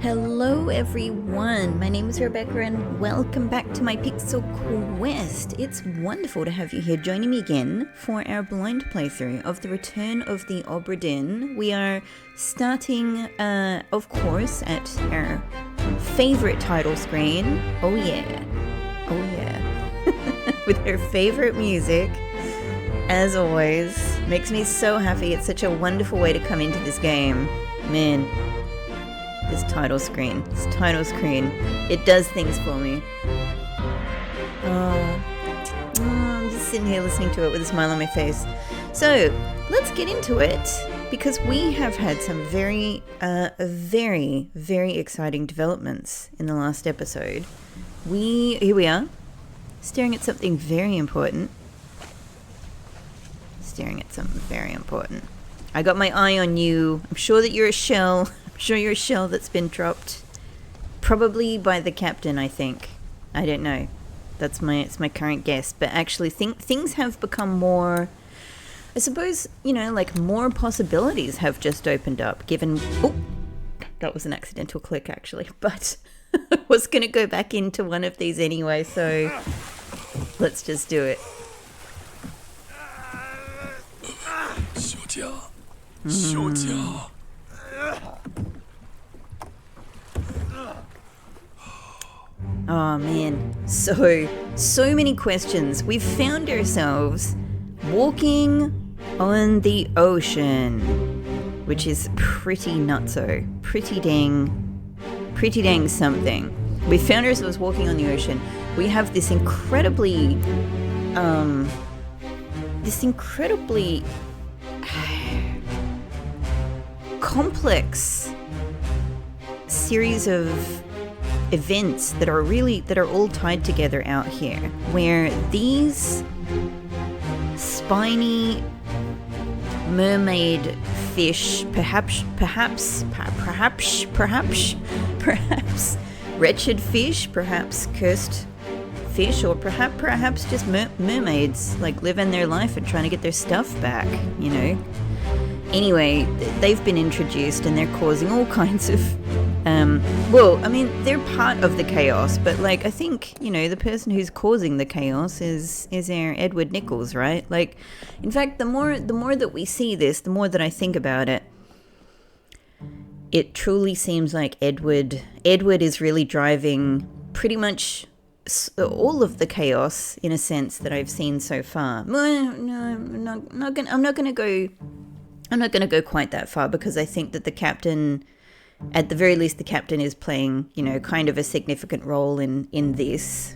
Hello everyone, my name is Rebecca and welcome back to my Pixel Quest. It's wonderful to have you here joining me again for our blind playthrough of the Return of the Obra Dinn. We are starting, of course, at our favourite title screen. Oh yeah, with our favourite music. As always, makes me so happy. It's such a wonderful way to come into this game. Man. This title screen, it does things for me. I'm just sitting here listening to it with a smile on my face. So, let's get into it, because we have had some very exciting developments in the last episode. Here we are, staring at something very important. I got my eye on you. I'm sure that you're a shell. Sure, you're a shell that's been dropped, probably by the captain. I think. I don't know. It's my current guess. But actually, things have become more. I suppose like more possibilities have just opened up. Given that was an accidental click actually, but I was going to go back into one of these anyway. So let's just do it. Oh man, so many questions. We've found ourselves walking on the ocean, which is pretty nutso, pretty dang something. We found ourselves walking on the ocean. We have this incredibly complex series of events that are all tied together out here, where these spiny mermaid fish, perhaps wretched fish, perhaps cursed fish, or perhaps just mermaids, like living their life and trying to get their stuff back, Anyway, they've been introduced and they're causing all kinds of they're part of the chaos, but I think, the person who's causing the chaos is our Edward Nichols, right? In fact, the more that we see this, the more that I think about it, it truly seems like Edward is really driving pretty much all of the chaos, in a sense, that I've seen so far. Well, no, I'm not going to go quite that far, because I think that the captain, at the very least, the captain is playing, kind of a significant role in this.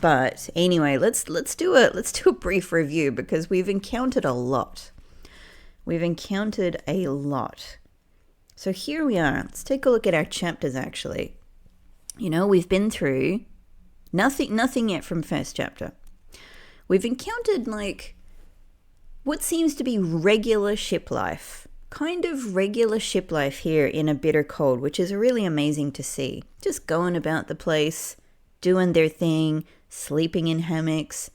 But anyway, let's do a brief review, because we've encountered a lot. So here we are. Let's take a look at our chapters, actually. We've been through nothing yet from first chapter. We've encountered what seems to be regular ship life. Kind of regular ship life here in a bitter cold, which is really amazing to see. Just going about the place, doing their thing, sleeping in hammocks,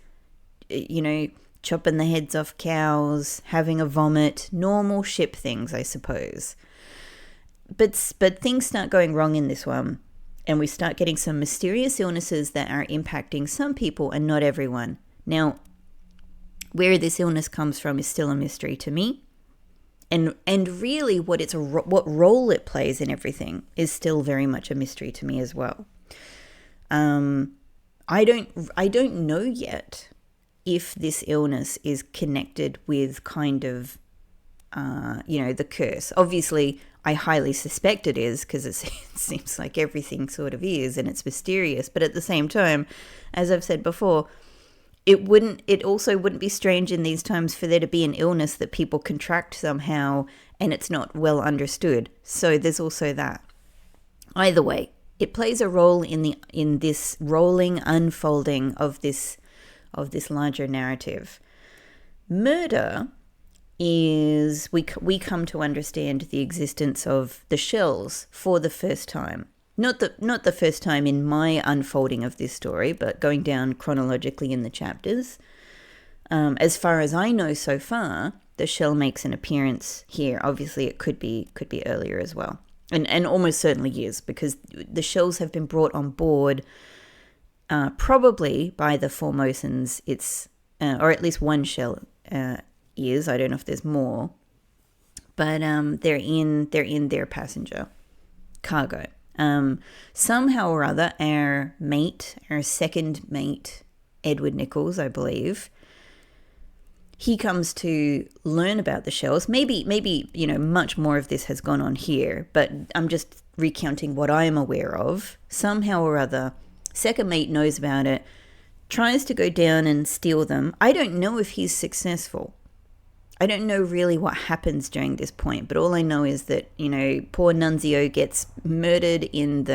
chopping the heads off cows, having a vomit, normal ship things, I suppose. But things start going wrong in this one, and we start getting some mysterious illnesses that are impacting some people and not everyone. Now, where this illness comes from is still a mystery to me. And really what role it plays in everything is still very much a mystery to me as well. I don't know yet if this illness is connected with kind of the curse. Obviously, I highly suspect it is, because it seems like everything sort of is, and it's mysterious. But at the same time, as I've said before, it also wouldn't be strange in these times for there to be an illness that people contract somehow and it's not well understood. So there's also that. Either way, it plays a role in this rolling unfolding of this larger narrative. Murder is we come to understand the existence of the shells for the first time. Not the first time in my unfolding of this story, but going down chronologically in the chapters. As far as I know so far, the shell makes an appearance here. Obviously, it could be earlier as well. And almost certainly is, because the shells have been brought on board probably by the Formosans. It's or at least one shell is. I don't know if there's more, but they're in their passenger cargo. Somehow or other, our second mate, Edward Nichols, I believe, he comes to learn about the shells. Maybe, much more of this has gone on here, but I'm just recounting what I am aware of. Somehow or other, second mate knows about it, tries to go down and steal them. I don't know if he's successful. I don't know really what happens during this point, but all I know is that, poor Nunzio gets murdered in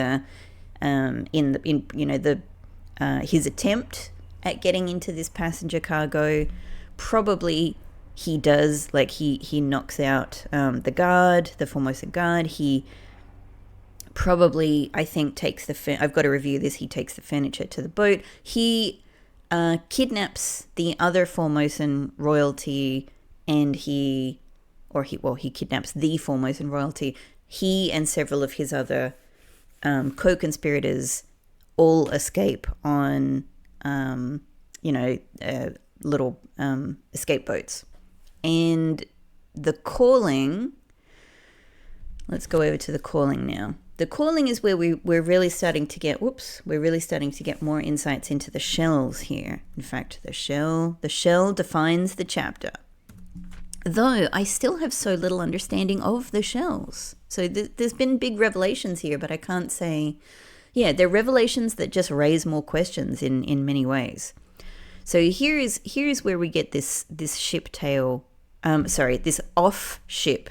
his attempt at getting into this passenger cargo. Probably he does, he knocks out the guard, the Formosan guard. He probably, I think, takes I've got to review this. He takes the furniture to the boat. He kidnaps the other Formosan royalty, and he kidnaps the Formosan royalty. He and several of his other co-conspirators all escape on, little escape boats. And the calling, let's go over to the calling now. The calling is where we're really starting to get more insights into the shells here. In fact, the shell defines the chapter. Though I still have so little understanding of the shells. So there's been big revelations here, but I can't say, they're revelations that just raise more questions in many ways. So here's where we get this ship tale, this off-ship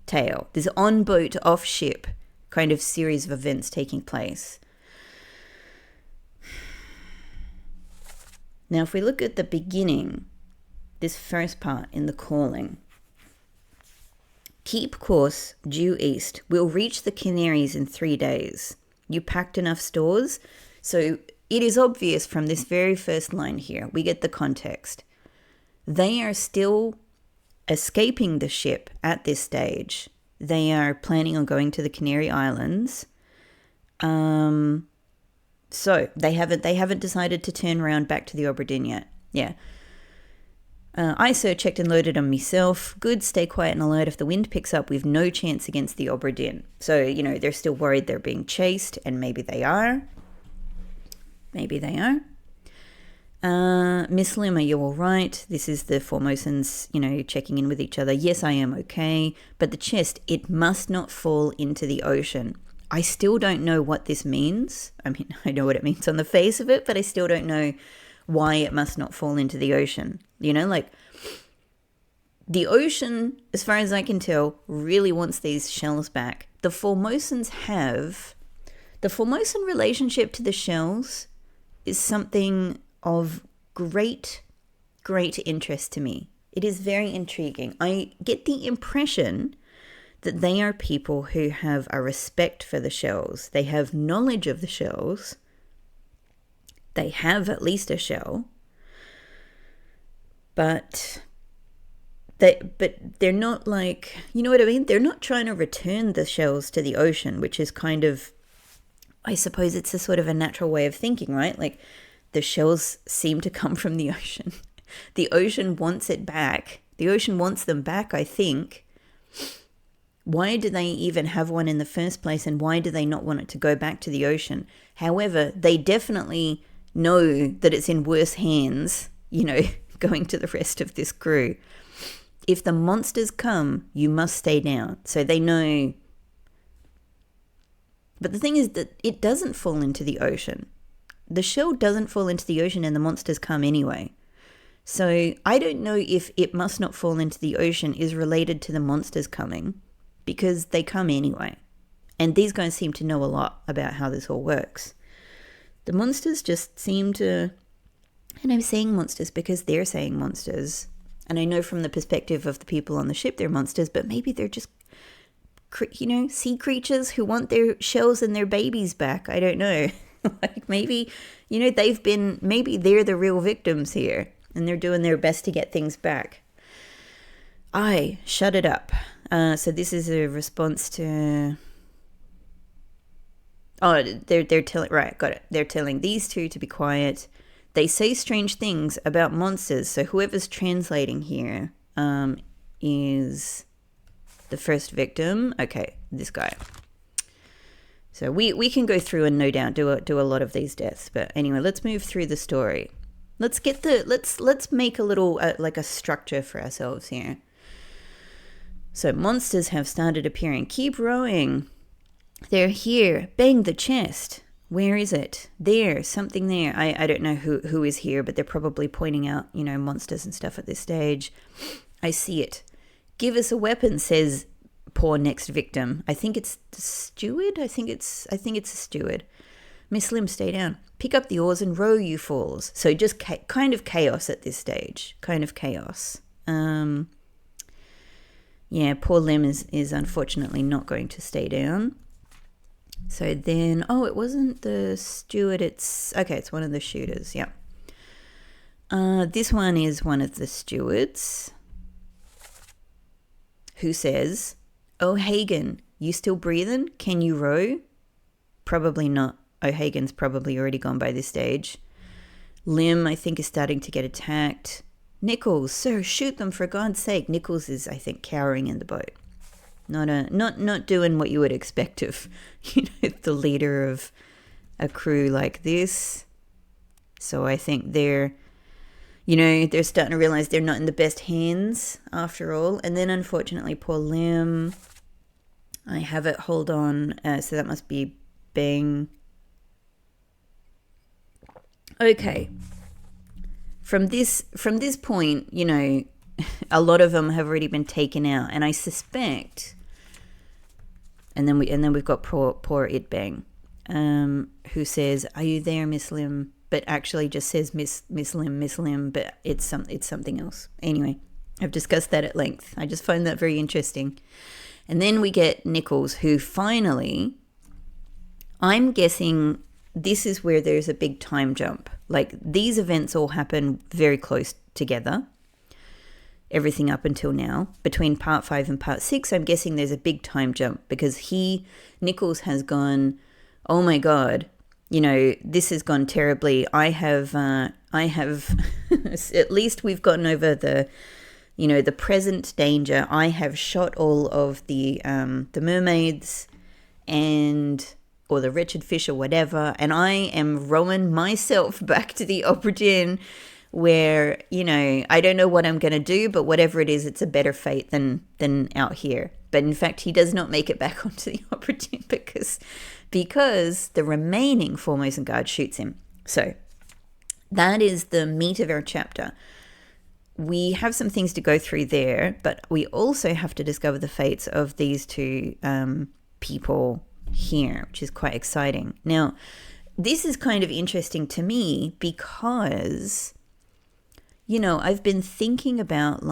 tale, this on-boat, off-ship kind of series of events taking place. Now, if we look at the beginning, this first part in the calling, keep course due east. We'll reach the Canaries in 3 days. You packed enough stores? So it is obvious from this very first line here, we get the context. They are still escaping the ship at this stage. They are planning on going to the Canary Islands. So they haven't decided to turn around back to the Obra Dinn yet. Yeah. I checked and loaded them myself. Good, stay quiet and alert. If the wind picks up, we've no chance against the Obra Dinn. So, they're still worried they're being chased, and maybe they are. Miss Lim, are you all right? This is the Formosans, checking in with each other. Yes, I am okay. But the chest, it must not fall into the ocean. I still don't know what this means. I mean, I know what it means on the face of it, but I still don't know why it must not fall into the ocean. The ocean, as far as I can tell, really wants these shells back. The Formosan relationship to the shells is something of great interest to me. It is very intriguing. I get the impression that they are people who have a respect for the shells. They have knowledge of the shells. They have at least a shell. But they're not like, you know what I mean? They're not trying to return the shells to the ocean, which is kind of, I suppose it's a sort of a natural way of thinking, right? Like, the shells seem to come from the ocean. The ocean wants it back. The ocean wants them back, I think. Why do they even have one in the first place, and why do they not want it to go back to the ocean? However, they definitely know that it's in worse hands, going to the rest of this crew. If the monsters come, you must stay down. So they know. But the thing is that it doesn't fall into the ocean. The shell doesn't fall into the ocean and the monsters come anyway. So I don't know if it must not fall into the ocean is related to the monsters coming, because they come anyway. And these guys seem to know a lot about how this all works. The monsters just seem to, and I'm saying monsters because they're saying monsters. And I know from the perspective of the people on the ship they're monsters, but maybe they're just, sea creatures who want their shells and their babies back. I don't know. Like, maybe, maybe they're the real victims here, and they're doing their best to get things back. Shut it up. So this is a response to, Oh, they're telling, right, got it. They're telling these two to be quiet. They say strange things about monsters. So whoever's translating here is the first victim. Okay, this guy. So we can go through and no doubt do a lot of these deaths. But anyway, let's move through the story. Let's make a little like a structure for ourselves here. So monsters have started appearing. Keep rowing. They're here. Bang the chest. Where is it? There, something there. I don't know who is here, but they're probably pointing out, monsters and stuff at this stage. I see it. Give us a weapon, says poor next victim. I think it's the steward. I think it's a steward. Miss Lim, stay down. Pick up the oars and row, you fools. So just kind of chaos at this stage. Kind of chaos. Yeah, poor Lim is unfortunately not going to stay down. So then, it wasn't the steward, it's one of the shooters, yeah. This one is one of the stewards who says, O'Hagan, you still breathing? Can you row? Probably not. O'Hagan's probably already gone by this stage. Lim, I think, is starting to get attacked. Nichols, sir, shoot them for God's sake. Nichols is, I think, cowering in the boat. Not doing what you would expect of, the leader of a crew like this. So I think they're starting to realize they're not in the best hands after all. And then unfortunately, poor Lim. I have it. Hold on. So that must be Bang. Okay. From this point, a lot of them have already been taken out, and I suspect. And then we've got poor It Bang, who says, "Are you there, Miss Lim?" But actually just says Miss Lim, but it's something else. Anyway, I've discussed that at length. I just find that very interesting. And then we get Nichols, who finally, I'm guessing this is where there's a big time jump. Like, these events all happen very close together. Everything up until now. Between part 5 and part 6, I'm guessing there's a big time jump because Nichols has gone, oh my God, this has gone terribly. I have, at least we've gotten over the present danger. I have shot all of the mermaids or the wretched fish or whatever, and I am rowing myself back to the Obra Dinn, where, I don't know what I'm going to do, but whatever it is, it's a better fate than out here. But in fact, he does not make it back onto the Obra Dinn because the remaining Formosan guard shoots him. So that is the meat of our chapter. We have some things to go through there, but we also have to discover the fates of these two people here, which is quite exciting. Now, this is kind of interesting to me because, I've been thinking about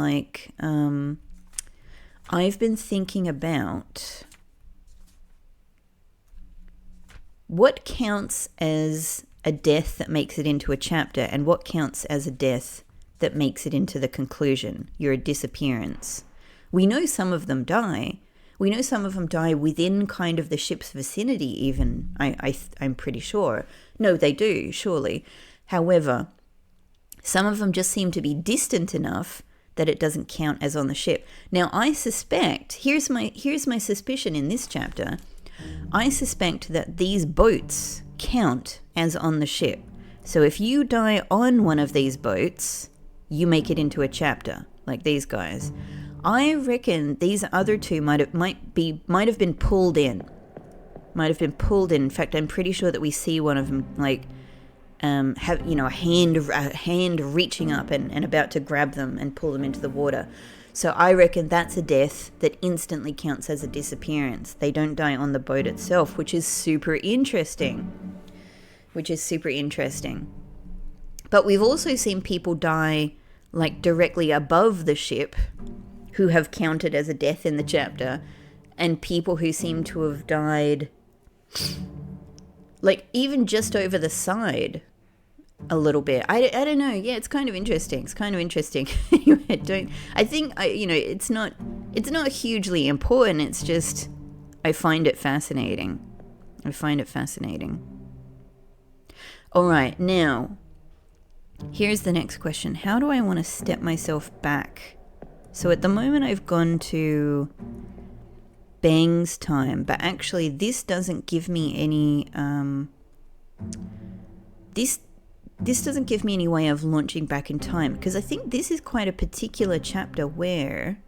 what counts as a death that makes it into a chapter and what counts as a death that makes it into the conclusion, your disappearance. We know some of them die. We know some of them die within kind of the ship's vicinity even, I'm pretty sure. No, they do, surely. However, some of them just seem to be distant enough that it doesn't count as on the ship. Now, I suspect, here's my suspicion in this chapter, I suspect that these boats count as on the ship. So if you die on one of these boats, you make it into a chapter, like these guys. I reckon these other two might have been pulled in. In fact, I'm pretty sure that we see one of them have a hand reaching up and about to grab them and pull them into the water. So I reckon that's a death that instantly counts as a disappearance. They don't die on the boat itself, which is super interesting. But we've also seen people die directly above the ship, who have counted as a death in the chapter, and people who seem to have died even just over the side a little bit. I don't know. Yeah, it's kind of interesting. Anyway, it's not hugely important. It's just, I find it fascinating. I find it fascinating. All right, now, here's the next question. How do I want to step myself back? So at the moment I've gone to Bang's time, but actually this doesn't give me any, this doesn't give me any way of launching back in time, because I think this is quite a particular chapter where,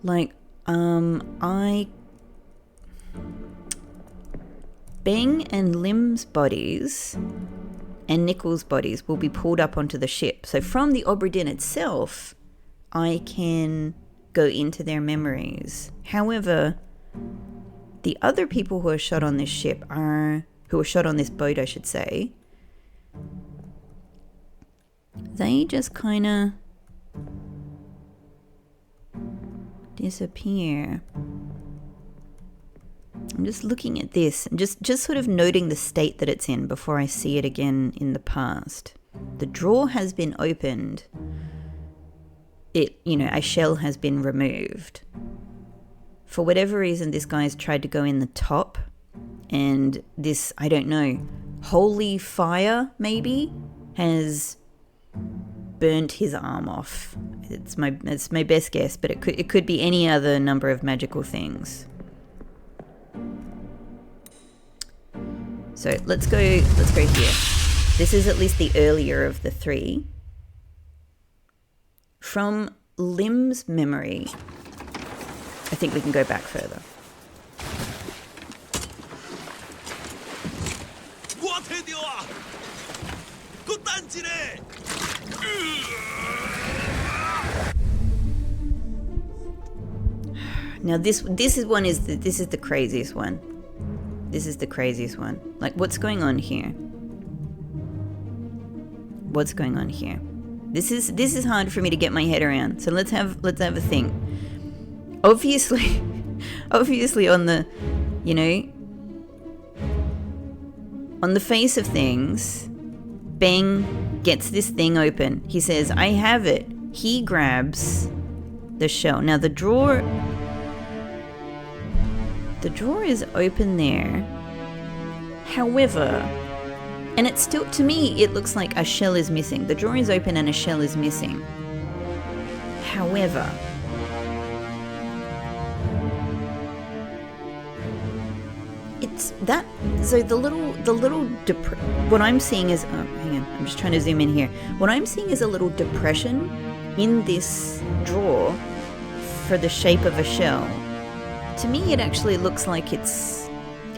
like, Bang and Lim's bodies and Nickel's bodies will be pulled up onto the ship. So from the Obra Dinn itself, I can go into their memories. However, the other people who are shot on this ship who are shot on this boat, I should say, they just kind of disappear. I'm just looking at this and just sort of noting the state that it's in before I see it again in the past. The drawer has been opened. A shell has been removed. For whatever reason, this guy's tried to go in the top, and this, I don't know, holy fire maybe has burnt his arm off. It's my best guess, but it could be any other number of magical things. So let's go here. This is at least the earlier of the three. From Lim's memory, I think we can go back further. Now this is the craziest one. This is the craziest one. Like, what's going on here? What's going on here? This is hard for me to get my head around. So let's have a think. Obviously on the, on the face of things, Bang gets this thing open. He says, "I have it." He grabs the shell. Now the drawer is open there. However, and it's still, to me, it looks like a shell is missing. The drawer is open and a shell is missing. However, it's that, so what I'm seeing is, hang on, I'm just trying to zoom in here. What I'm seeing is a little depression in this drawer for the shape of a shell. To me, it actually looks like it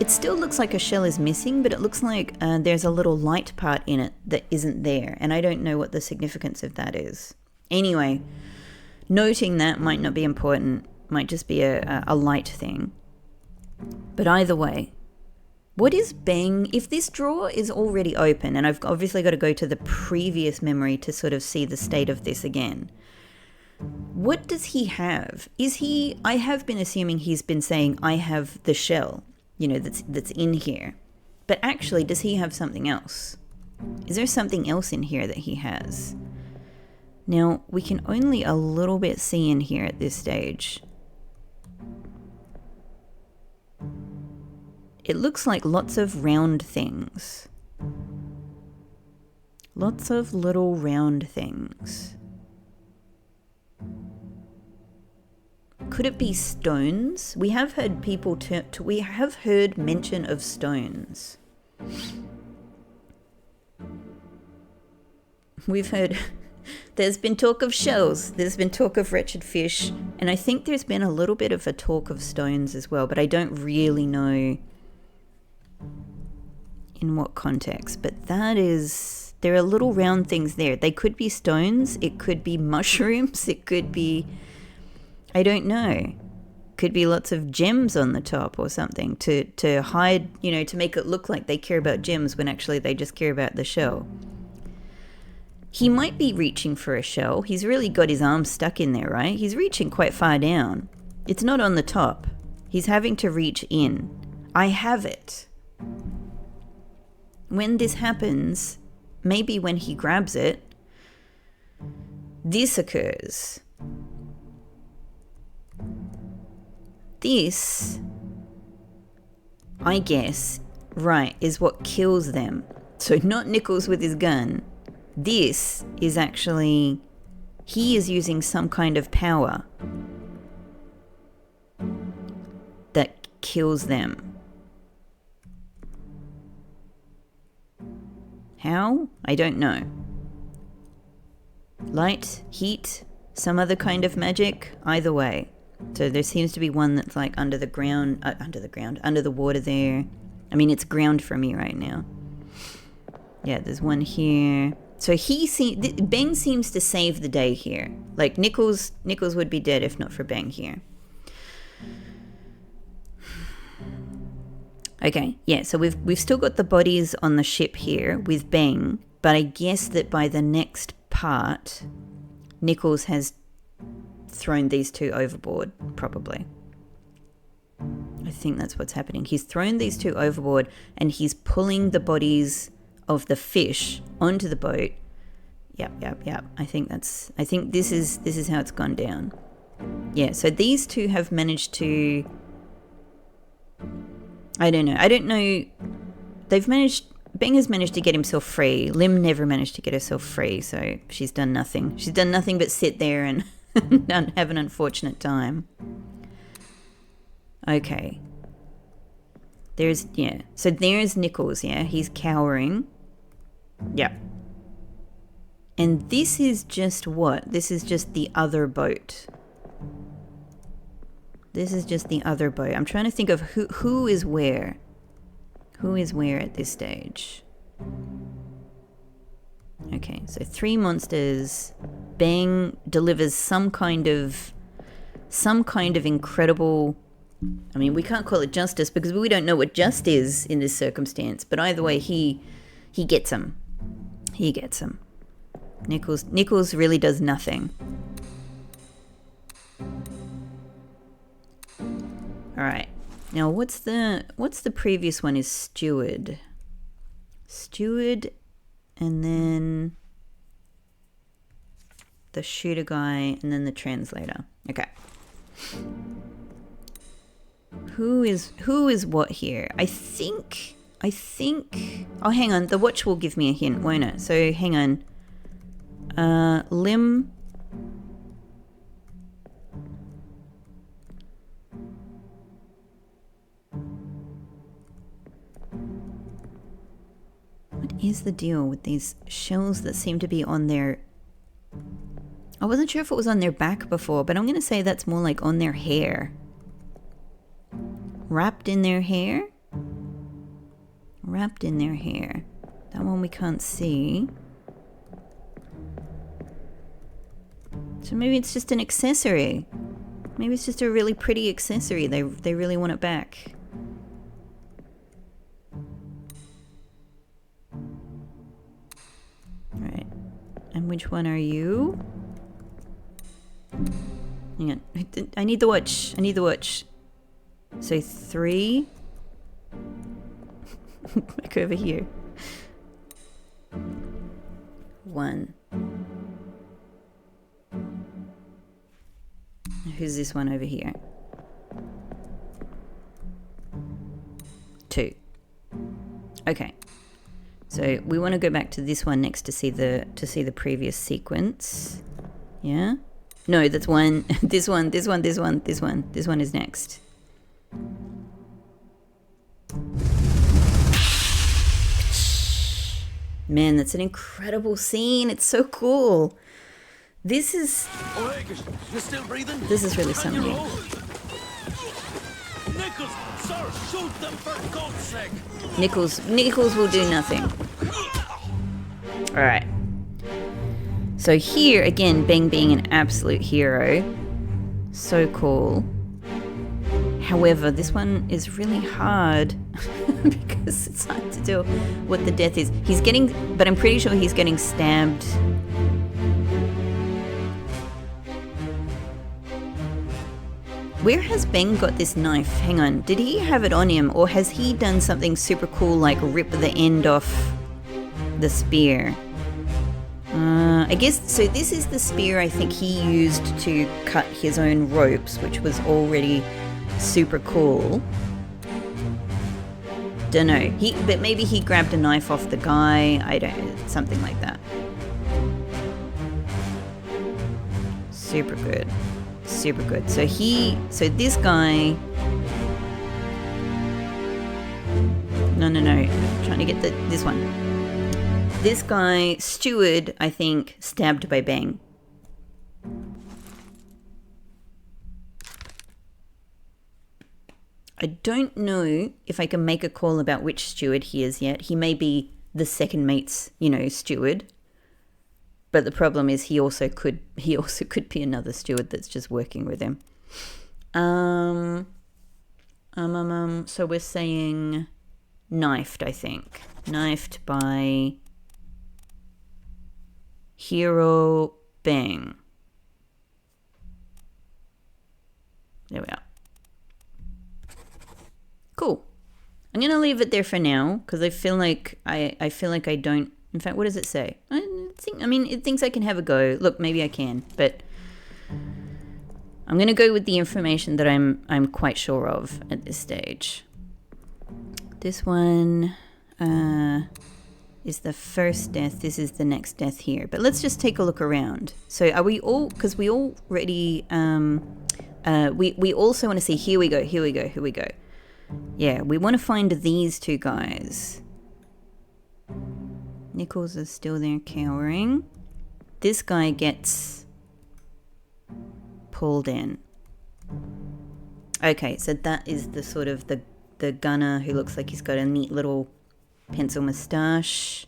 still looks like a shell is missing, but it looks like there's a little light part in it that isn't there, and I don't know what the significance of that is. Anyway, noting that might not be important, might just be a light thing. But either way, what is Bang? If this drawer is already open, and I've obviously got to go to the previous memory to sort of see the state of this again, what does he have? I have been assuming he's been saying, "I have the shell," that's in here. But actually, does he have something else? Is there something else in here that he has? Now, we can only a little bit see in here at this stage. It looks like lots of round things. Lots of little round things. Could it be stones? We have heard we have heard mention of stones. We've heard, there's been talk of shells, there's been talk of wretched fish, and I think there's been a little bit of a talk of stones as well, but I don't really know in what context. But there are little round things there. They could be stones, it could be mushrooms, it could be, I don't know. Could be lots of gems on the top or something to hide, to make it look like they care about gems when actually they just care about the shell. He might be reaching for a shell. He's really got his arm stuck in there, right? He's reaching quite far down. It's not on the top. He's having to reach in. I have it. When this happens, maybe when he grabs it, this occurs. This I guess, right, is what kills them. So not Nichols with his gun. This is actually, he is using some kind of power that kills them. How? I don't know. Light, heat, some other kind of magic, either way. So there seems to be one that's like under the water there. I mean, it's ground for me right now. Yeah, there's one here. So Bang seems to save the day here. Like Nichols would be dead if not for Bang here. Okay, yeah, so we've still got the bodies on the ship here with Bang, but I guess that by the next part, Nichols has thrown these two overboard, probably. I think that's what's happening. He's thrown these two overboard and he's pulling the bodies of the fish onto the boat. Yep. I think this is how it's gone down. Yeah, so these two have managed to, I don't know. Bang has managed to get himself free. Lim never managed to get herself free, so she's done nothing. She's done nothing but sit there and have an unfortunate time. Okay. So there's Nichols, yeah. He's cowering. Yeah. And this is just what? This is just the other boat. This is just the other boat. I'm trying to think of who is where. Who is where at this stage? Okay, so 3 monsters. Bang delivers some kind of incredible, I mean, we can't call it justice because we don't know what just is in this circumstance, but either way, he gets him. He gets him. Nichols really does nothing. All right. Now, what's the previous one is steward. Steward, and then the shooter guy, and then the translator. Okay. Who is what here? I think. Oh, hang on. The watch will give me a hint, won't it? So hang on. Lim. What is the deal with these shells that seem to be on their... I wasn't sure if it was on their back before, but I'm going to say that's more like on their hair. Wrapped in their hair? Wrapped in their hair. That one we can't see. So maybe it's just an accessory. Maybe it's just a really pretty accessory. They really want it back. Alright. And which one are you? Hang on. I need the watch. So 3. Back over here. 1. Who's this one over here? 2. Okay. So we want to go back to this one next to see the previous sequence. Yeah? No, that's 1. This one is next. Man, that's an incredible scene. It's so cool. This is... You still breathing? This is really something. Nichols, sir, shoot them for God's sake. Nichols will do nothing. Alright. So here, again, Bang being an absolute hero. So cool. However, this one is really hard because it's hard to tell what the death is. But I'm pretty sure he's getting stabbed. Where has Bang got this knife? Hang on, did he have it on him, or has he done something super cool like rip the end off the spear? I guess, so this is the spear I think he used to cut his own ropes, which was already super cool. Don't know. But maybe he grabbed a knife off the guy. I don't. Something like that. Super good. Super good. So this guy. No. I'm trying to get this one. This guy, Steward, I think, stabbed by Bang. I don't know if I can make a call about which steward he is yet. He may be the second mate's, steward. But the problem is he also could be another steward that's just working with him. So we're saying knifed, I think. Knifed by Hero Bang. There we are. Cool. I'm gonna leave it there for now because I feel like I feel like I don't. In fact, what does it say? It thinks I can have a go. Look, maybe I can, but I'm gonna go with the information that I'm quite sure of at this stage. This one is the first death. This is the next death here. But let's just take a look around. So are we all? Because we already we also want to see. Here we go. Yeah, we want to find these two guys. Nichols is still there cowering. This guy gets pulled in. Okay, so that is the sort of the gunner who looks like he's got a neat little pencil moustache.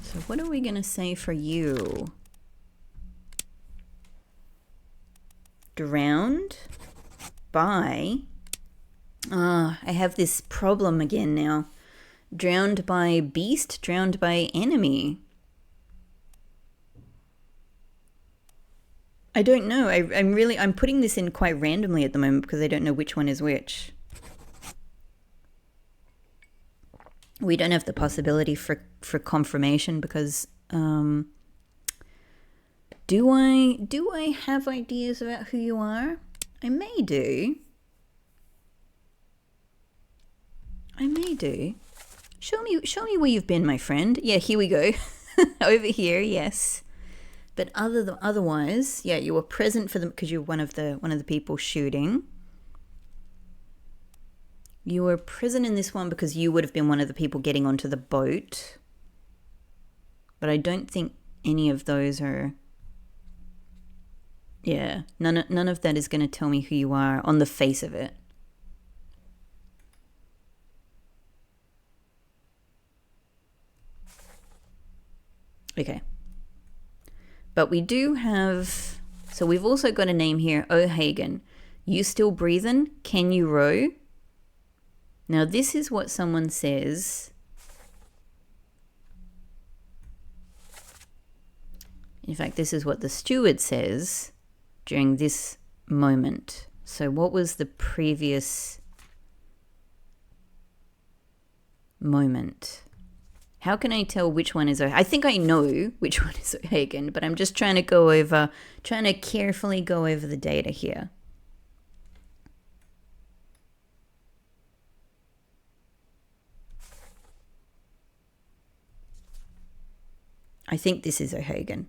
So what are we going to say for you? Drowned by... I have this problem again now. Drowned by beast, drowned by enemy. I don't know. I'm putting this in quite randomly at the moment because I don't know which one is which. We don't have the possibility for confirmation because do I have ideas about who you are? I may do. Show me where you've been, my friend. Yeah, here we go. Over here, yes. But otherwise, yeah, you were present for them because you're one of the people shooting. You were present in this one because you would have been one of the people getting onto the boat. But I don't think any of those are... Yeah, none of that is going to tell me who you are on the face of it. Okay. But we do have... So we've also got a name here, O'Hagan. You still breathing? Can you row? Now this is what someone says. In fact, this is what the steward says during this moment. So what was the previous moment? How can I tell which one is O'Hagan? I think I know which one is O'Hagan, but I'm just trying to carefully go over the data here. I think this is O'Hagan.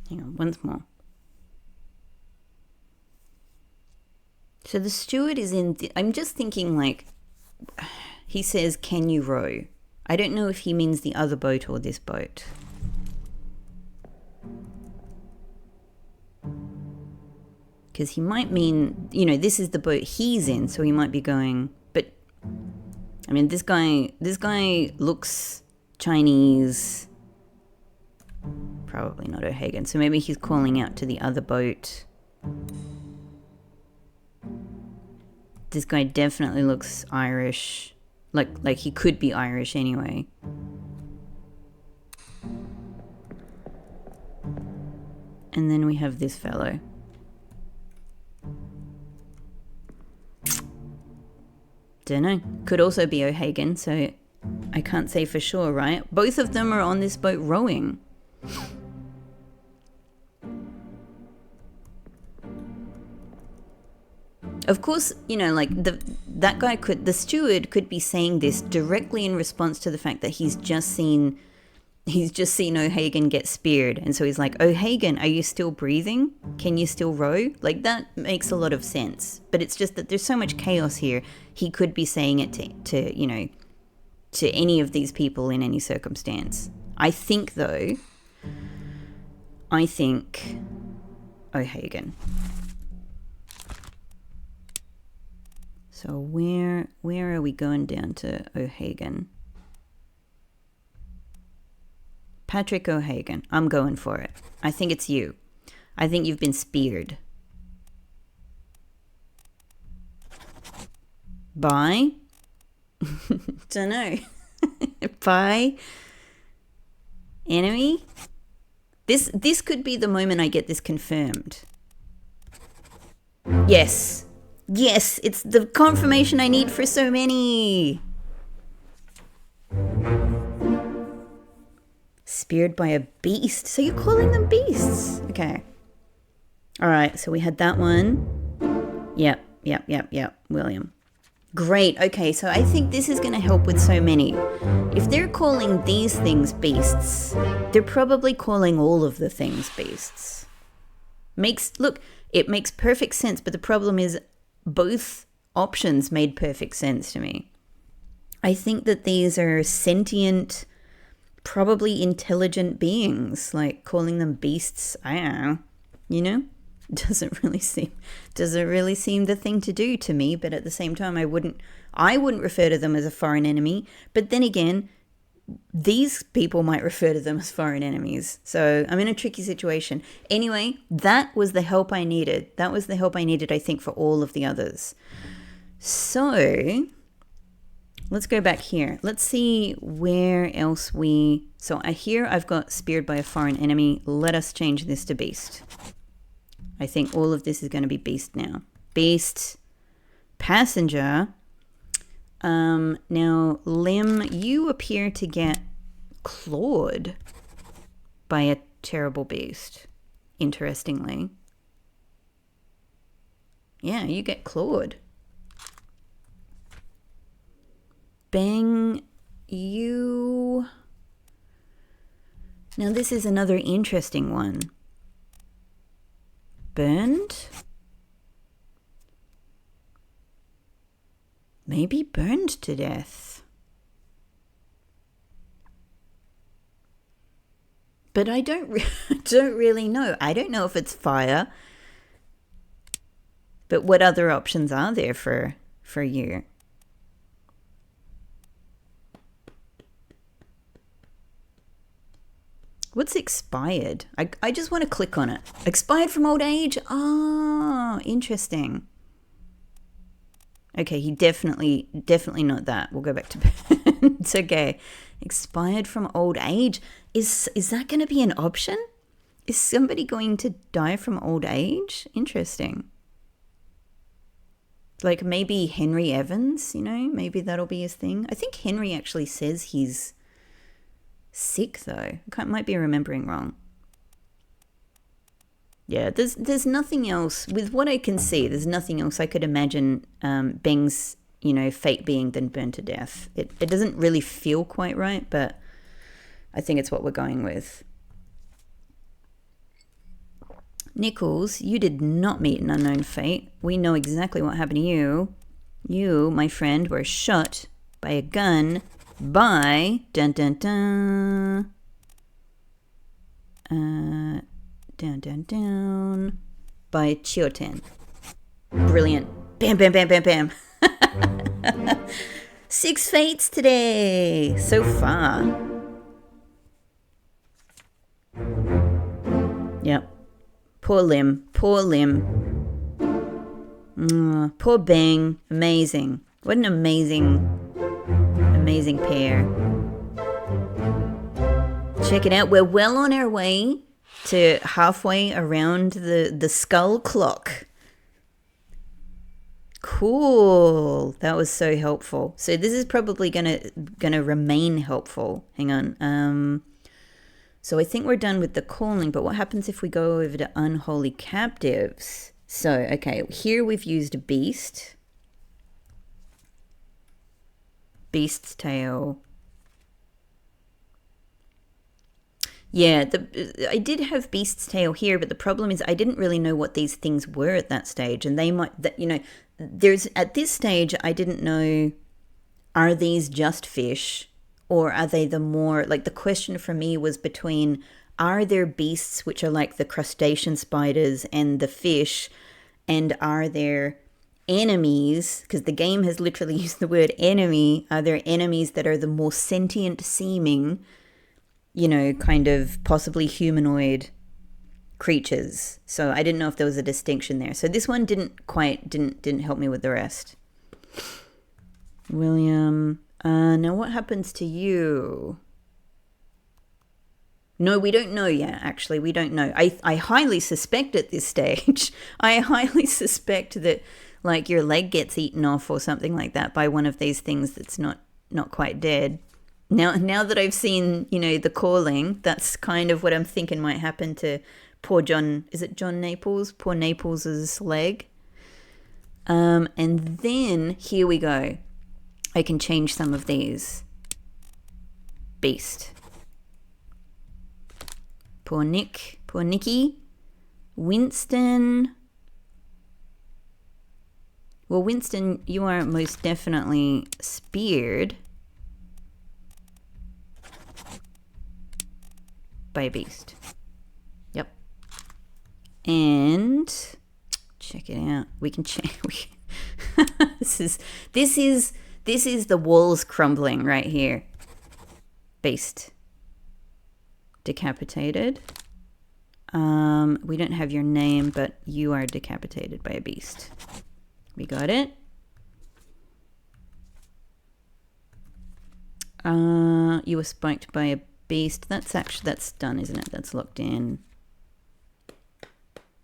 Hang on, once more. So the steward is in... I'm just thinking, like... He says, can you row? I don't know if he means the other boat or this boat. Because he might mean... this is the boat he's in, so he might be going... But... I mean, this guy looks Chinese... Probably not O'Hagan. So maybe he's calling out to the other boat. This guy definitely looks Irish. Like he could be Irish anyway. And then we have this fellow. Dunno. Could also be O'Hagan, so I can't say for sure, right? Both of them are on this boat rowing. Of course, you know, like the steward could be saying this directly in response to the fact that he's just seen O'Hagan get speared, and so he's like, O'Hagan, are you still breathing? Can you still row? Like, that makes a lot of sense. But it's just that there's so much chaos here. He could be saying it to you know, to any of these people in any circumstance. I think O'Hagan. So where are we going down to O'Hagan? Patrick O'Hagan. I'm going for it. I think it's you. I think you've been speared. By? Dunno. By? Enemy? This could be the moment I get this confirmed. Yes. Yes, it's the confirmation I need for so many. Speared by a beast. So you're calling them beasts. Okay. All right, so we had that one. Yep. William. Great. Okay, so I think this is going to help with so many. If they're calling these things beasts, they're probably calling all of the things beasts. It makes perfect sense, but the problem is both options made perfect sense to me. I think that these are sentient, probably intelligent beings. Like, calling them beasts, I don't know, you know? Doesn't really seem the thing to do to me, but at the same time I wouldn't refer to them as a foreign enemy. But then again, these people might refer to them as foreign enemies. So I'm in a tricky situation. Anyway, that was the help I needed. I think, for all of the others. So let's go back here. Let's see where else so here I've got speared by a foreign enemy. Let us change this to beast. I think all of this is going to be beast now. Beast. Passenger. Now, Lim, you appear to get clawed by a terrible beast, interestingly. Yeah, you get clawed. Bang, you... Now, this is another interesting one. Burned? Maybe burned to death. But I don't really know. I don't know if it's fire. But what other options are there for you? What's expired? I just want to click on it. Expired from old age? Oh, interesting. Okay, he definitely not that. We'll go back to it's okay. Expired from old age. Is that going to be an option? Is somebody going to die from old age? Interesting. Like maybe Henry Evans, you know, maybe that'll be his thing. I think Henry actually says he's sick though. I might be remembering wrong. Yeah, there's nothing else. With what I can see, there's nothing else I could imagine Beng's, you know, fate being than burned to death. It doesn't really feel quite right, but I think it's what we're going with. Nichols, you did not meet an unknown fate. We know exactly what happened to you. You, my friend, were shot by a gun by... Dun dun dun. Down. By Chioten. Brilliant. Bam, bam, bam, bam, bam. 6 fates today. So far. Yep. Poor Lim. Poor Bang. Amazing. What an amazing pair. Check it out. We're well on our way to halfway around the skull clock. Cool. That was so helpful. So this is probably gonna remain helpful. Hang on. So I think we're done with the calling, but what happens if we go over to Unholy Captives? So, okay, here we've used Beast. Beast's Tail. Yeah, I did have Beast's Tail here, but the problem is I didn't really know what these things were at that stage. And they might, there's, at this stage, I didn't know, are these just fish? Or are they the more, like the question for me was between, are there beasts which are like the crustacean spiders and the fish, and are there enemies, because the game has literally used the word enemy, are there enemies that are the more sentient seeming, kind of possibly humanoid creatures? So I didn't know if there was a distinction there. So this one didn't help me with the rest. William... now what happens to you? No, we don't know yet, actually. We don't know. I highly suspect at this stage, I highly suspect that, like, your leg gets eaten off or something like that by one of these things that's not quite dead. Now that I've seen, the calling, that's kind of what I'm thinking might happen to poor John. Is it John Naples? Poor Naples's leg. And then, here we go. I can change some of these. Beast. Poor Nick. Poor Nicky. Winston. Well, Winston, you are most definitely speared by a beast. Yep. And check it out. We can change. This is the walls crumbling right here. Beast. Decapitated. We don't have your name, but you are decapitated by a beast. We got it. You were spiked by a beast. That's done, isn't it? That's locked in.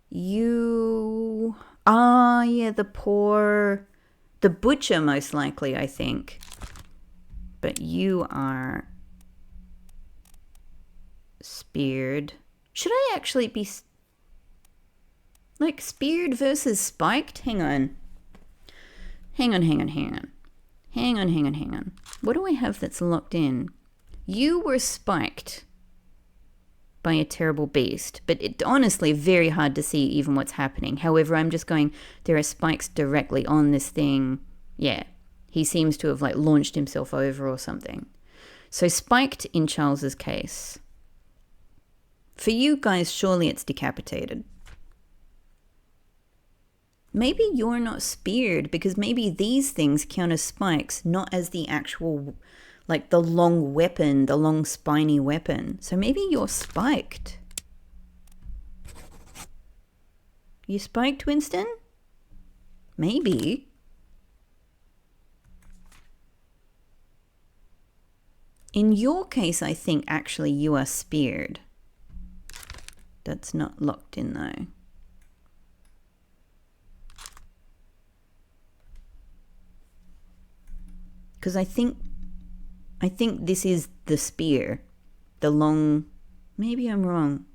You... yeah, the butcher, most likely, I think. But you are speared. Should I actually be... like, speared versus spiked? Hang on. Hang on. What do I have that's locked in? You were spiked by a terrible beast, but it's honestly very hard to see even what's happening. However, I'm just going, there are spikes directly on this thing. Yeah, he seems to have like launched himself over or something. So spiked in Charles's case. For you guys, surely it's decapitated. Maybe you're not speared because maybe these things count as spikes, not as the actual, like the long weapon, the long spiny weapon. So maybe you're spiked. You spiked, Winston? Maybe. In your case, I think actually you are speared. That's not locked in though. Because I think this is the spear. The long... Maybe I'm wrong.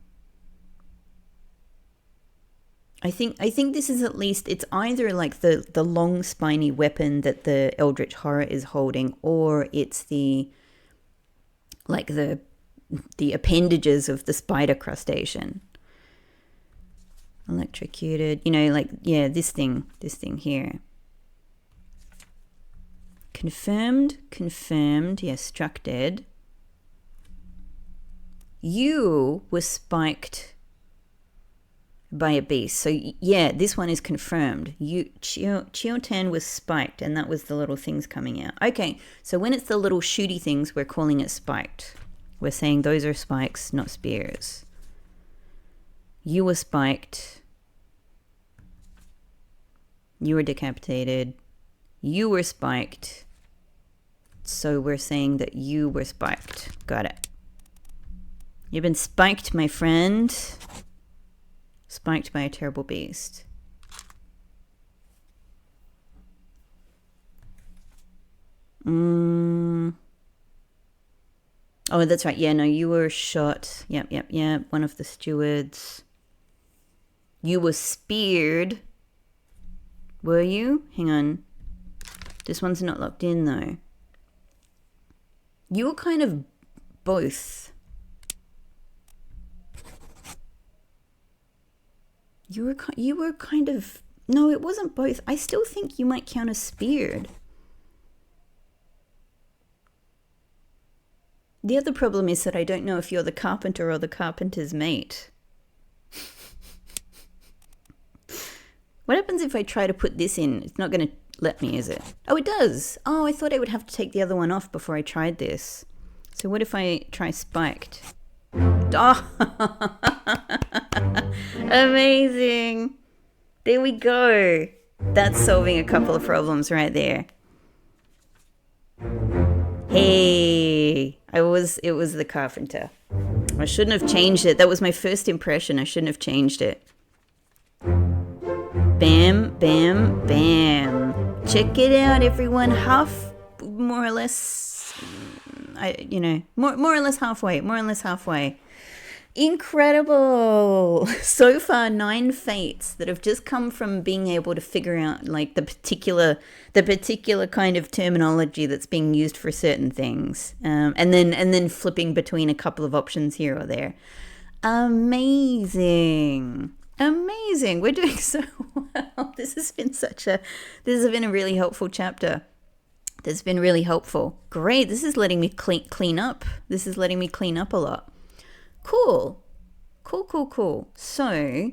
I think this is at least... It's either like the long spiny weapon that the Eldritch Horror is holding, or it's the... like the appendages of the spider crustacean. Electrocuted. You know, like, yeah, this thing here. Confirmed, yes, struck dead. You were spiked by a beast. So, yeah, this one is confirmed. Chiotan was spiked, and that was the little things coming out. Okay, so when it's the little shooty things, we're calling it spiked. We're saying those are spikes, not spears. You were spiked. You were decapitated. You were spiked. So we're saying that you were spiked. Got it. You've been spiked, my friend. Spiked by a terrible beast. Oh, that's right. Yeah, no, you were shot. Yep. One of the stewards. You were speared. Were you? Hang on. This one's not locked in, though. You were kind of both. You were kind of... No, it wasn't both. I still think you might count as speared. The other problem is that I don't know if you're the carpenter or the carpenter's mate. What happens if I try to put this in? It's not going to let me, is it? Oh, it does. Oh, I thought I would have to take the other one off before I tried this. So what if I try spiked? Oh, amazing. There we go. That's solving a couple of problems right there. Hey, it was the carpenter. I shouldn't have changed it. That was my first impression. I shouldn't have changed it. Bam, bam, bam. Check it out, everyone. More or less, more or less halfway. Incredible. So far, 9 fates that have just come from being able to figure out like the particular kind of terminology that's being used for certain things, and then flipping between a couple of options here or there. Amazing. We're doing so well. This has been a really helpful chapter. This has been really helpful. Great. This is letting me clean up. This is letting me clean up a lot. Cool. So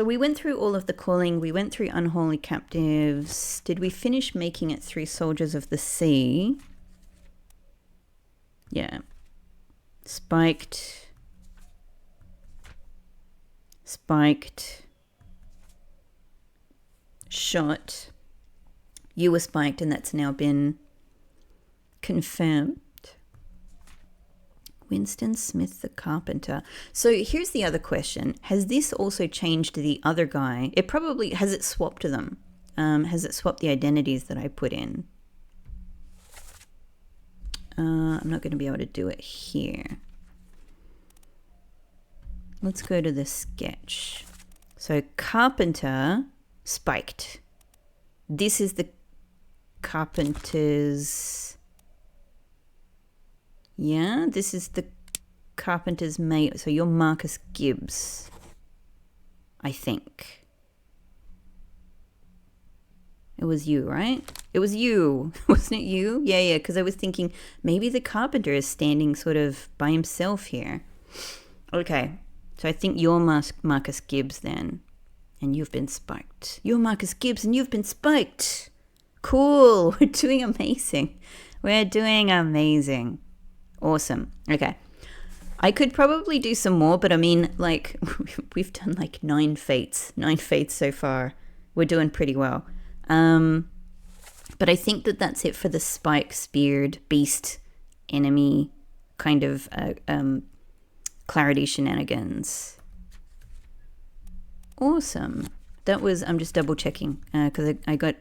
we went through all of the calling. We went through Unholy Captives. Did we finish making it through Soldiers of the Sea? Yeah. Spiked. Shot. You were spiked, and that's now been confirmed. Winston Smith the carpenter. So here's the other question. Has this also changed the other guy? It probably... Has it swapped them? Has it swapped the identities that I put in? I'm not going to be able to do it here. Let's go to the sketch. So carpenter spiked. This is the carpenter's... Yeah, this is the carpenter's mate. So you're Marcus Gibbs, I think. It was you, right? It was you. Wasn't it you? Yeah, because I was thinking maybe the carpenter is standing sort of by himself here. Okay, so I think you're Marcus Gibbs then. And you've been spiked. You're Marcus Gibbs and you've been spiked. Cool. We're doing amazing. Awesome. Okay. I could probably do some more, but I mean, like, we've done like 9 fates so far. We're doing pretty well. But I think that's it for the spike, speared, beast, enemy kind of clarity shenanigans. Awesome. That was, I'm just double checking because I got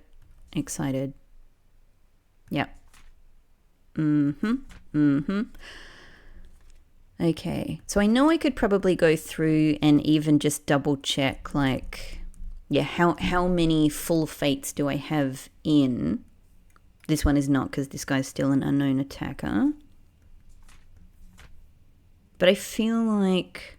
excited. Yep. Okay. So I know I could probably go through and even just double check, like, yeah, how many full fates do I have in? This one is not because this guy's still an unknown attacker. But I feel like...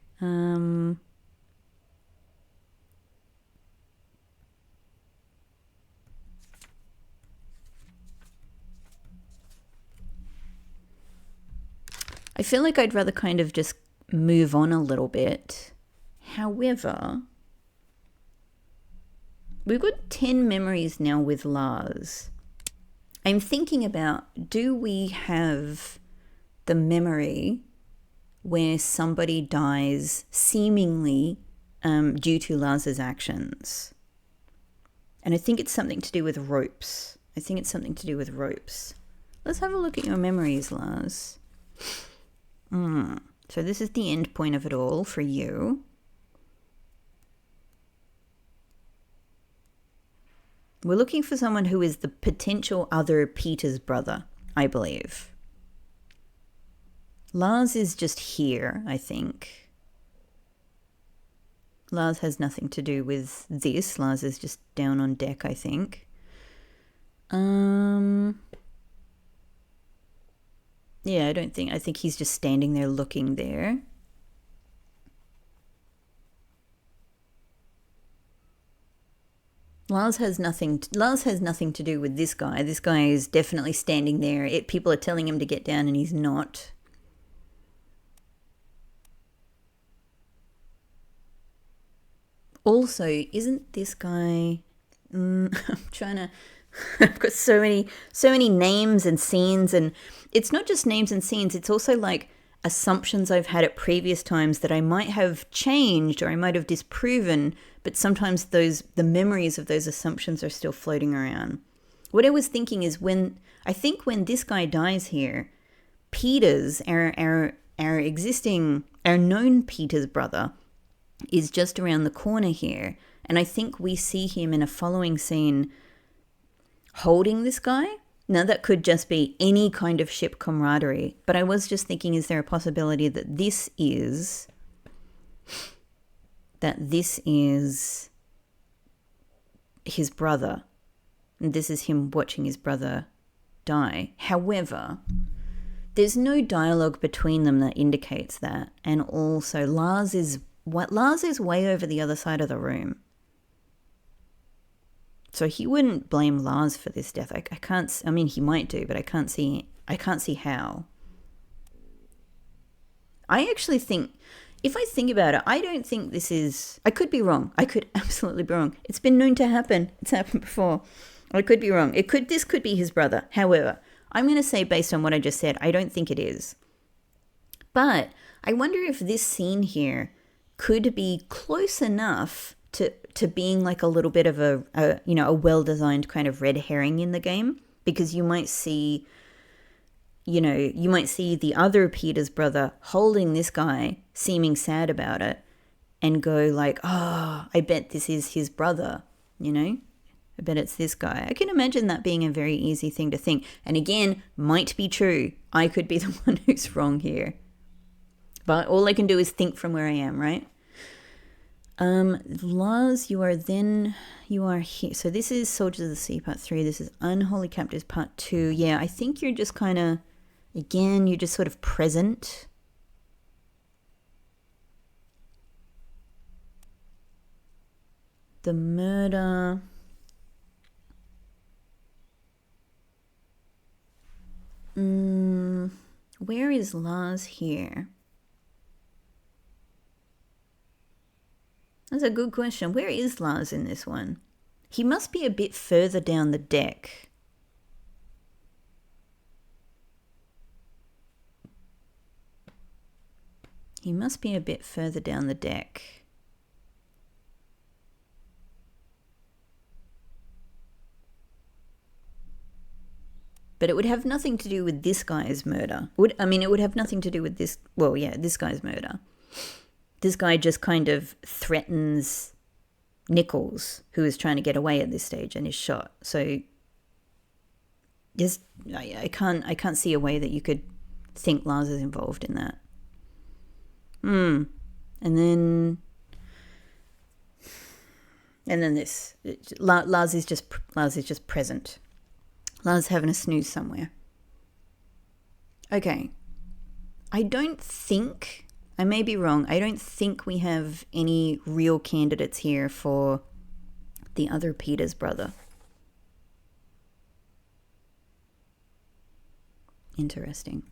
I feel like I'd rather kind of just move on a little bit. However, we've got 10 memories now with Lars. I'm thinking about, do we have the memory where somebody dies seemingly due to Lars's actions. And I think it's something to do with ropes. Let's have a look at your memories, Lars. So this is the end point of it all for you. We're looking for someone who is the potential other Peter's brother, I believe. Lars is just here, I think. Lars has nothing to do with this. Lars is just down on deck, I think. Yeah, I think he's just standing there looking there. Lars has nothing to do with this guy. This guy is definitely standing there. People are telling him to get down and he's not. Also, isn't this guy... I'm trying to... I've got so many names and scenes, and it's not just names and scenes, it's also like assumptions I've had at previous times that I might have changed or I might have disproven, but sometimes the memories of those assumptions are still floating around. What I was thinking is when this guy dies here, Peter's, our known Peter's brother, is just around the corner here, and I think we see him in a following scene holding this guy. Now, that could just be any kind of ship camaraderie, but I was just thinking, is there a possibility that this is his brother, and this is him watching his brother die? However, there's no dialogue between them that indicates that, and also Lars is way over the other side of the room. So he wouldn't blame Lars for this death. I mean, he might do, but I can't see how. I actually think, if I think about it, I don't think this is... I could be wrong. I could absolutely be wrong. It's been known to happen. It's happened before. I could be wrong. This could be his brother. However, I'm going to say, based on what I just said, I don't think it is. But I wonder if this scene here could be close enough to being like a little bit of a well-designed kind of red herring in the game, because you might see the other Peter's brother holding this guy, seeming sad about it, and go like, oh, I bet this is his brother, I bet it's this guy. I can imagine that being a very easy thing to think. And again, might be true. I could be the one who's wrong here. But all I can do is think from where I am, right? Lars, you are here. So this is Soldiers of the Sea Part 3. This is Unholy Captives Part 2. Yeah, I think you're just kind of, again, you're just sort of present. The murder. Where is Lars here? That's a good question. Where is Lars in this one? He must be a bit further down the deck. He must be a bit further down the deck. But it would have nothing to do with this guy's murder. It would have nothing to do with this... Well, yeah, this guy's murder. This guy just kind of threatens Nichols, who is trying to get away at this stage, and is shot. So, just I can't see a way that you could think Lars is involved in that. And then this. Lars is just present. Lars having a snooze somewhere. Okay. I may be wrong. I don't think we have any real candidates here for the other Peter's brother. Interesting.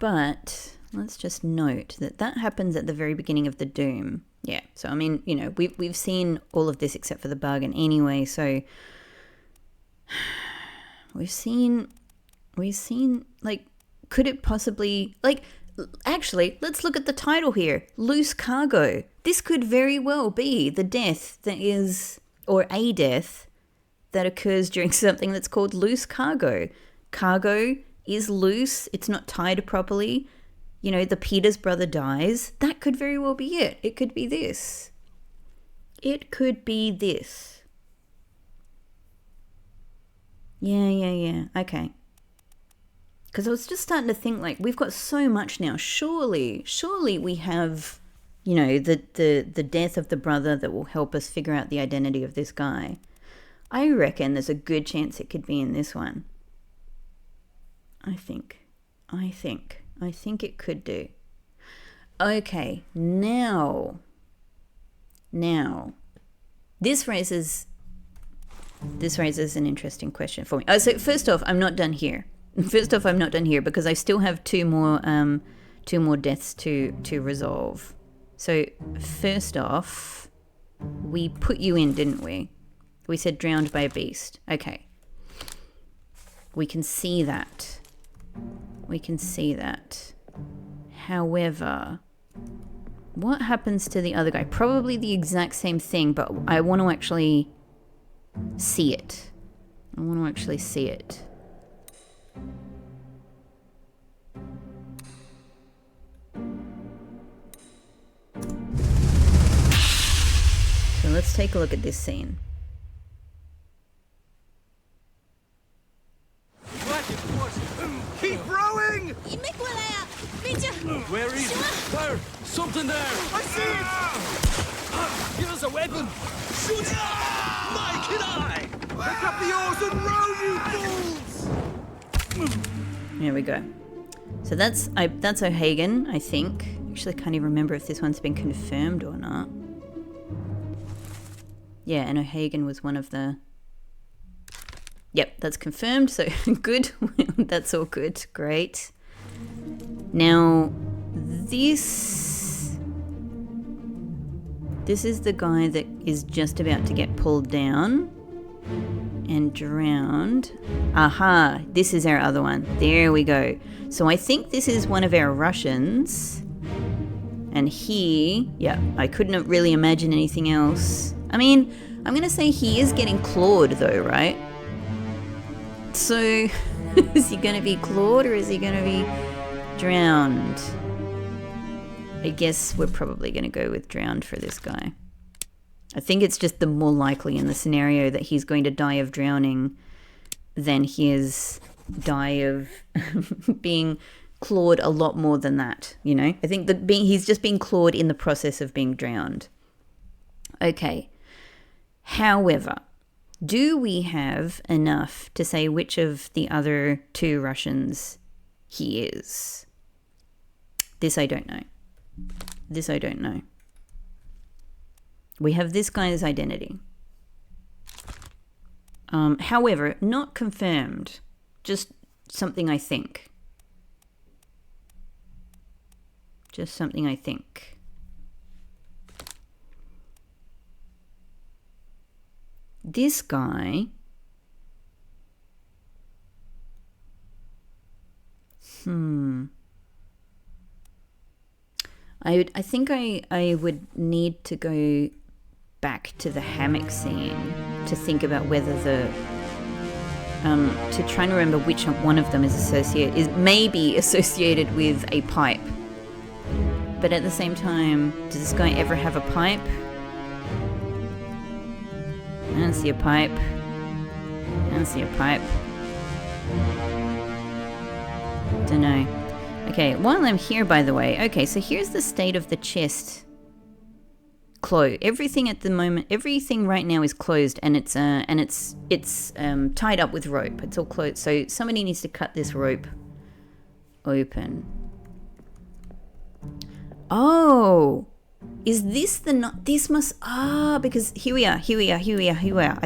But let's just note that happens at the very beginning of the Doom. Yeah. So, we've seen all of this except for the bargain anyway. So we've seen, like, could it possibly, like, Actually, let's look at the title here. Loose cargo. This could very well be the death that is, or a death that occurs during something that's called loose cargo. Cargo is loose. It's not tied properly. You know, the Peter's brother dies. That could very well be it. It could be this. It could be this. Yeah. Okay. Because I was just starting to think, like, we've got so much now. Surely we have, you know, the death of the brother that will help us figure out the identity of this guy. I reckon there's a good chance it could be in this one. I think it could do. Okay, now, this raises an interesting question for me. Oh, so first off, I'm not done here because I still have two more deaths to resolve. So first off, we put you in, didn't we? We said drowned by a beast. Okay. We can see that. However, what happens to the other guy? Probably the exact same thing, but I want to actually see it. So let's take a look at this scene. Keep rowing! Where is it? There! Something there! I see it! Give us a weapon! Shoot it! Mike and I! Pick up the oars and row, you fools! There we go. So that's O'Hagan, I think. Actually, I can't even remember if this one's been confirmed or not. Yeah, and O'Hagan was one of the... Yep, that's confirmed, so good. That's all good. Great. Now, this is the guy that is just about to get pulled down and drowned. Aha, this is our other one. There we go. So I think this is one of our Russians. And he, yeah, I couldn't really imagine anything else. I mean, I'm going to say he is getting clawed though, right? So, is he going to be clawed or is he going to be drowned? I guess we're probably going to go with drowned for this guy. I think it's just the more likely in the scenario that he's going to die of drowning than he is die of being clawed a lot more than that, you know? I think that he's just being clawed in the process of being drowned. Okay. However, do we have enough to say which of the other two Russians he is? This I don't know. We have this guy's identity. However, not confirmed. Just something I think. This guy... I think I would need to go back to the hammock scene to think about whether to try and remember which one of them is maybe associated with a pipe. But at the same time, does this guy ever have a pipe? I don't see a pipe. Don't know. Okay, while I'm here, by the way, okay, so here's the state of the chest. Everything at the moment, everything right now is closed, and it's tied up with rope. It's all closed. So somebody needs to cut this rope open. Oh, is this this must, because here we are. I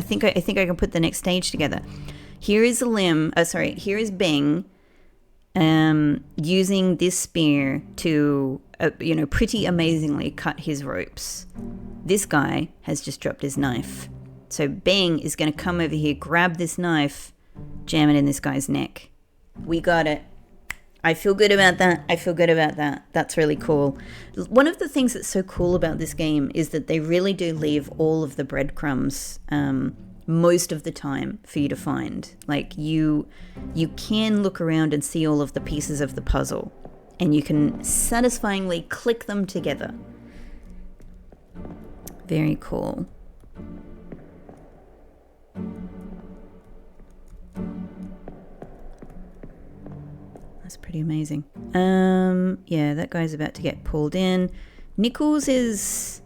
think I can put the next stage together. Here is here is Bing, using this spear to, pretty amazingly cut his ropes. This guy has just dropped his knife. So Bing is going to come over here, grab this knife, jam it in this guy's neck. We got it. I feel good about that. I feel good about that. That's really cool. One of the things that's so cool about this game is that they really do leave all of the breadcrumbs most of the time for you to find. Like you can look around and see all of the pieces of the puzzle, and you can satisfyingly click them together. Very cool. That's pretty amazing. Yeah, that guy's about to get pulled in. Nichols is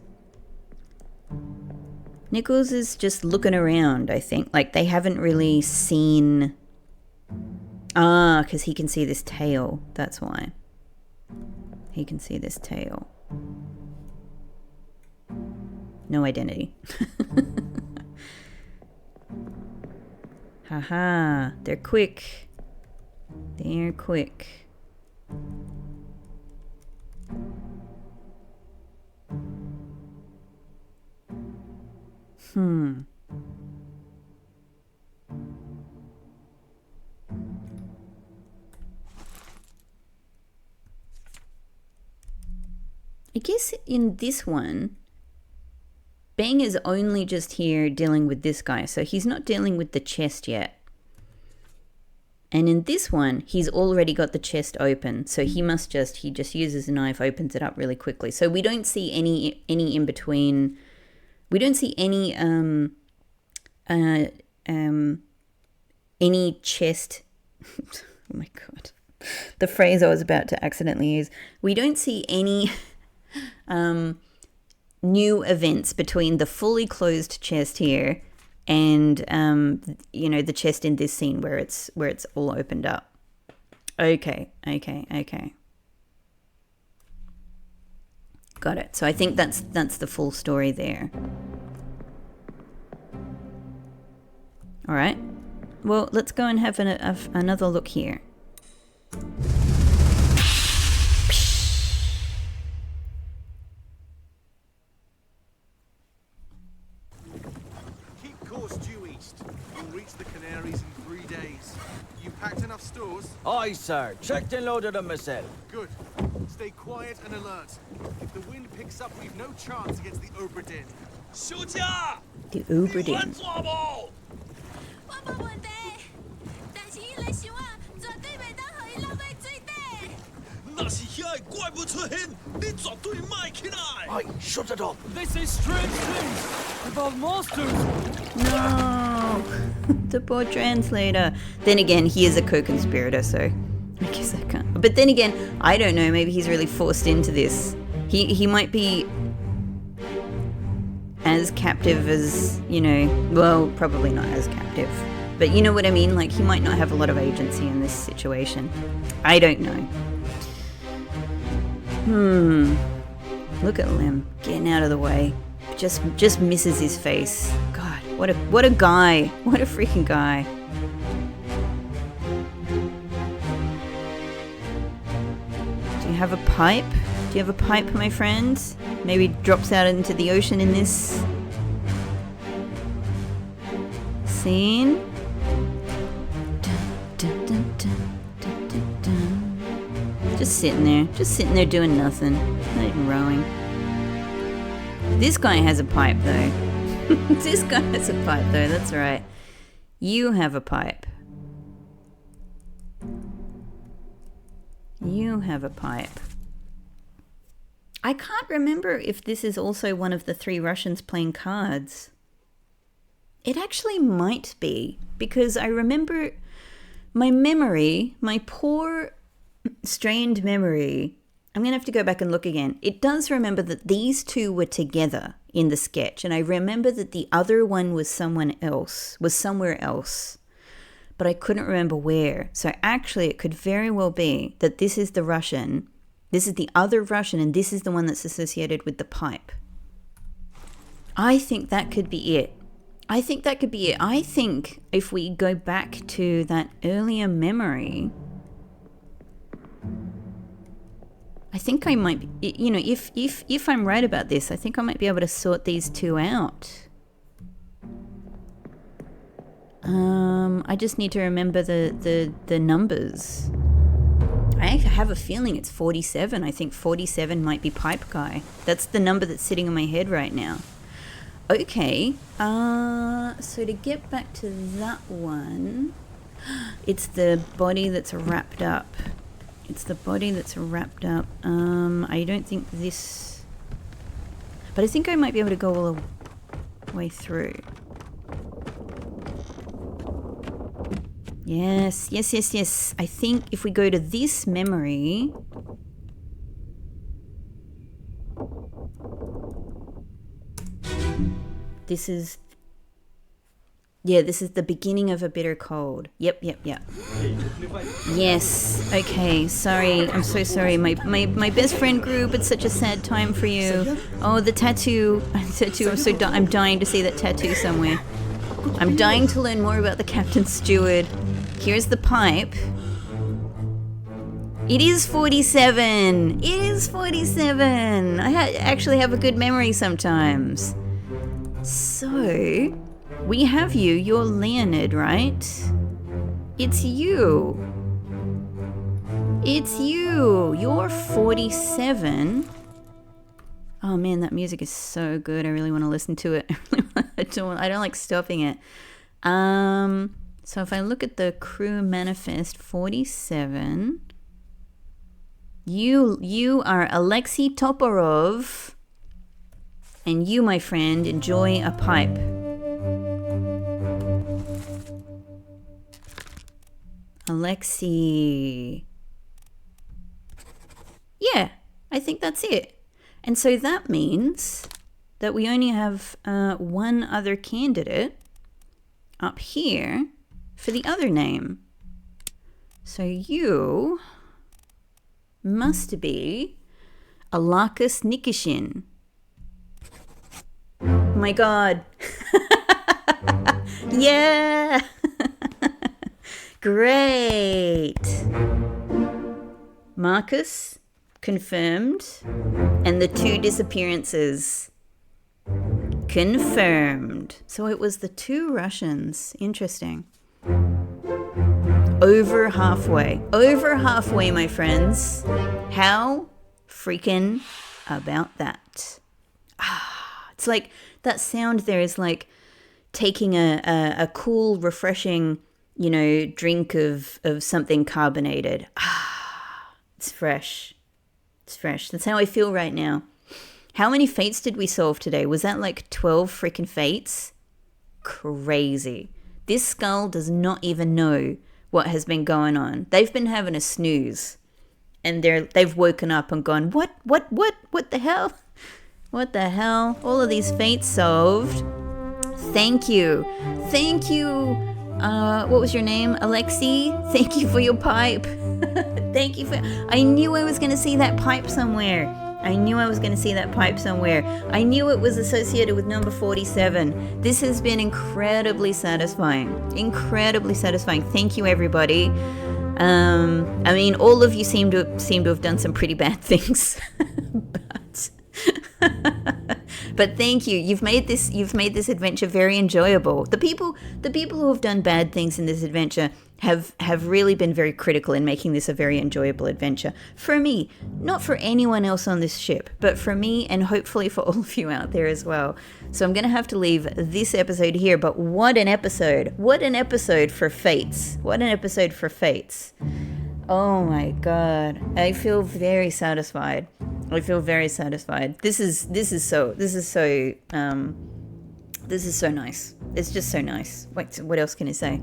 just looking around, I think. Like, they haven't really seen... because he can see this tail. That's why. He can see this tail. No identity. Haha, they're quick. They're quick. I guess in this one, Bang is only just here dealing with this guy, so he's not dealing with the chest yet. And in this one, he's already got the chest open, so he just uses a knife, opens it up really quickly. So we don't see any in between. We don't see any chest. Oh my god, the phrase I was about to accidentally use. We don't see any new events between the fully closed chest here and the chest in this scene where it's all opened up. Okay. Got it. So I think that's the full story there. All right. Well, let's go and have another look here. Aye, sir. Checked and loaded them myself. Good. Stay quiet and alert. If the wind picks up, we've no chance against the Obra Dinn. The Obra Dinn. Aye, shut it up. They say strange things about monsters. No, the poor translator. Then again, he is a co-conspirator, so I guess I can't. But then again, I don't know. Maybe he's really forced into this. He might be as captive as, well, probably not as captive. But you know what I mean? Like, he might not have a lot of agency in this situation. I don't know. Look at Lem getting out of the way. Just misses his face. God, what a guy. What a freaking guy. Do you have a pipe? Do you have a pipe, my friend? Maybe drops out into the ocean in this scene. Just sitting there doing nothing. Not even rowing. This guy has a pipe though. This guy has a pipe though, that's right. You have a pipe. You have a pipe. I can't remember if this is also one of the three Russians playing cards. It actually might be, because I remember my memory, my poor strained memory, I'm going to have to go back and look again. It does remember that these two were together in the sketch, and I remember that the other one was somewhere else, but I couldn't remember where. So actually it could very well be that this is the Russian, this is the other Russian, and this is the one that's associated with the pipe. I think that could be it. I think if we go back to that earlier memory, I think I might be, if I'm right about this, I think I might be able to sort these two out. I just need to remember the numbers. I have a feeling it's 47. I think 47 might be Pipe Guy. That's the number that's sitting in my head right now. Okay, so to get back to that one, it's the body that's wrapped up. It's the body that's wrapped up. I don't think this... But I think I might be able to go all the way through. Yes. I think if we go to this memory... This is the beginning of a bitter cold. Yep. Yes. Okay. Sorry. I'm so sorry. My best friend group. It's such a sad time for you. Oh, the tattoo. I'm dying to see that tattoo somewhere. I'm dying to learn more about the Captain Steward. Here's the pipe. It is 47. It is 47. I actually have a good memory sometimes. So, we have you. You're Leonard, right? It's you. It's you. You're 47. Oh man, that music is so good. I really want to listen to it. I don't like stopping it. So if I look at the crew manifest, 47. You are Alexei Toporov. And you, my friend, enjoy a pipe. Alexei. Yeah, I think that's it. And so that means that we only have one other candidate up here for the other name. So you must be Alakas Nikishin. Oh my god. Yeah. Great. Marcus confirmed, and the 2 disappearances confirmed. So it was the 2 Russians. Interesting. Over halfway, my friends. How freaking about that? It's like that sound there is like taking a cool, refreshing, drink of something carbonated. It's fresh. It's fresh. That's how I feel right now. How many fates did we solve today? Was that like 12 freaking fates? Crazy. This skull does not even know what has been going on. They've been having a snooze. And they've woken up and gone, what the hell? What the hell? All of these fates solved. Thank you. What was your name? Alexei? Thank you for your pipe. Thank you for... I knew I was going to see that pipe somewhere. I knew it was associated with number 47. This has been incredibly satisfying. Thank you, everybody. All of you seem to have done some pretty bad things. But thank you. You've made this adventure very enjoyable. The people who have done bad things in this adventure have really been very critical in making this a very enjoyable adventure. For me, not for anyone else on this ship, but for me and hopefully for all of you out there as well. So I'm going to have to leave this episode here, but what an episode. What an episode for Fates. Oh my god. I feel very satisfied. This is so nice. It's just so nice. Wait, what else can I say?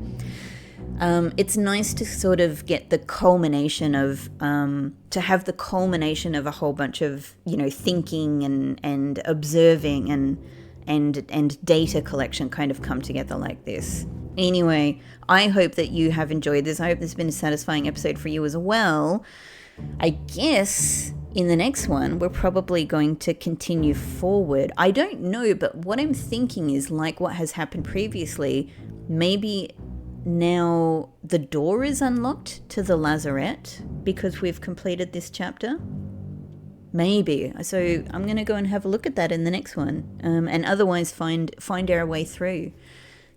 It's nice to sort of get the culmination of, to have the culmination of a whole bunch of, thinking and observing and data collection kind of come together like this. Anyway, I hope that you have enjoyed this. I hope this has been a satisfying episode for you as well. I guess in the next one, we're probably going to continue forward. I don't know, but what I'm thinking is like what has happened previously, maybe now the door is unlocked to the lazarette because we've completed this chapter. Maybe. So I'm going to go and have a look at that in the next one, and otherwise find our way through.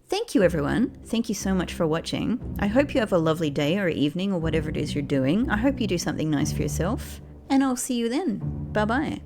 Thank you, everyone. Thank you so much for watching. I hope you have a lovely day or evening or whatever it is you're doing. I hope you do something nice for yourself. And I'll see you then. Bye-bye.